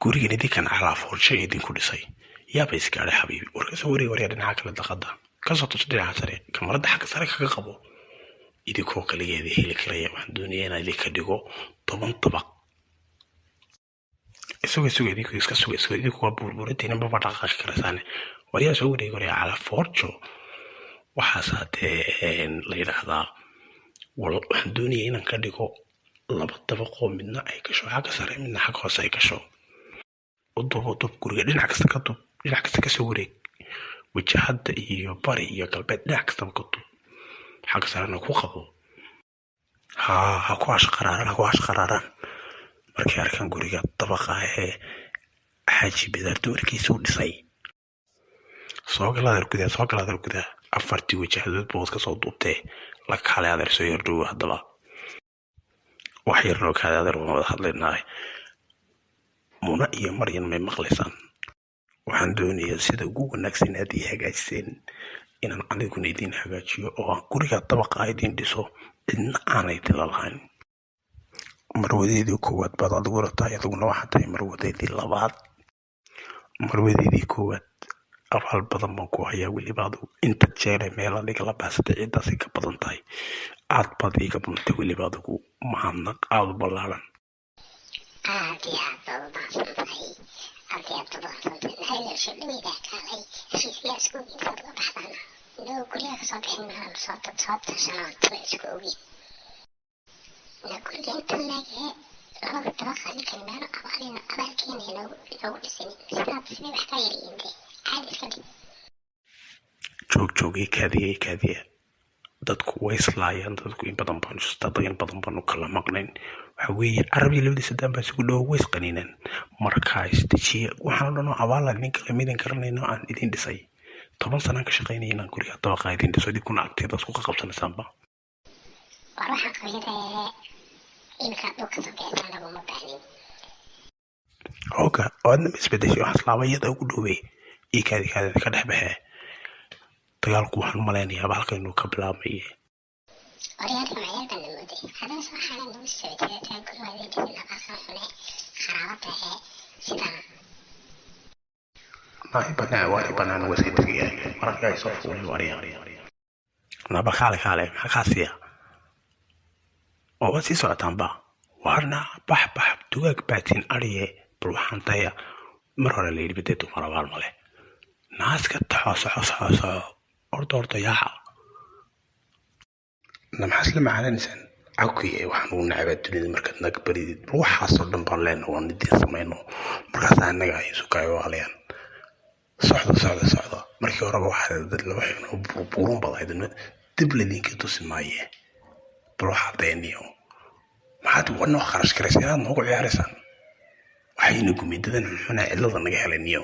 gurigan idinkan calaa foorshe idinku dhisay yaaba iskaadhay xabiibi warkasoo wareeg dhinaca kale daqada kasoo tus dhinaca sare kamarada xagga sare kaga qabo idinkoo kaligeeda heli karaya waxaan doonaya inaan idinka dhigo 10 dabaq suga idinku iska suga idinku waa burburintiina baba dhaqaaqi karasaane waryaa soo wareeg calaa foorjo waxaas hadee la yidhaahdaa waxaan doonaya inaan ka dhigo 2 dabaqoo midna ay gasho xagga sare midna xagga hoose ay gasho udub guriga dhinac kasta kasoo wareeg wajahada iyo bari iyo galbeed dhinac kastaba ka dub xagga sarena ku qabo ha ku ashqaraaran markay arkaan guriga dabaqa ee xaaji bidaar dumarkiisa u dhisay soo galaadar gudaa 4 wajahadood bood ka soo duubtee la kale adeer soo yardhow haddaba wax yarnoo kaada adeer waan wada hadlaynaa muna iyo maryan may maqlaysaan waxaan doonayaa sida ugu wanaagsan aad ii hagaajiseen inaan aniguna idin hagaajiyo oo aan guriga dabaqa idin dhiso cidna aanay dila lahayn marwadeedii koowaad baad adigu rabtaa adiguna waxaa tahay marwadeedii labaad marwadeedii koowaad abaal badan baan ku hayaa weliba adigu inta jeere meel adiga la baasatay ciddaasi ka badan tahay aad baad iiga buntay weliba adigu mahadnaq aada u ballaaran aad iyo aad baad u mahadsantahay aad iyo aad baad u mahadsantahay maxay leesho dhaweydaa kaalay heshiisyaa isku ogiin saad uga baxdaana indhaho guryaha kasoo bixin mahaan sababta shanaadba isku ogiin na guriga inta leegee 2 dabaqa ninkan meelo abaalkeena inoogu dhisanin sidee wax kaa yariyiin dee caadi iska dhig joog kaadiya dadku way islaayaan dadku in badan baanu kala maqnayn waxa weeye carabiya labadii sadaan baa isugu dhow way isqaniineen markaa istijiya waxaan o dhan oo abaala ninka lamidan garanayno aan idin dhisay 10 sanaan ka shaqaynaya inaan guriga dabaqa idin dhiso idinkuna agteeda isku qabsanaysaanba war waxaa qabyada imika dhulka soo bixisaan laguma baahnin oga oadna ma isbedeshay waxaas laabayada ugu dhowey iyo kaadikaadada ka dhex baxee dagaalku waxaan malaynayaa halkaynu ka bilaabmaye waryaadii mayaabaan la mooday haddana soo xaalan lagu socotay gurigooda dhisin abaarkan xune kharaabada ee sidaa wari banaan waska tegaya mararka ay soo fuulay warya naba kaale maxaa kaasiya oo waad sii socotaanba warna bax dugaag baatiin ariye bal waxaan taya mar hore la yidhi badeedu marabaal male naaska taxooso ordo yaaca namaxaas la macaanaysan cawkii waxaan ugu nacbaa dunida markaad naga baridid bal waxaasoo dhan baan leenahay waan idiin samayno markaas annaga ay sukaayo waalayaan socda markii horeba waxaa dad laba xubno burbuurun badayd dib ladinka tusi maaye bal waxaa deeniyo maxaad wanoo kharash garaysa inaad noogu ciyaaraysaan waxayna gumidadan xunaa cidlada naga helaniyo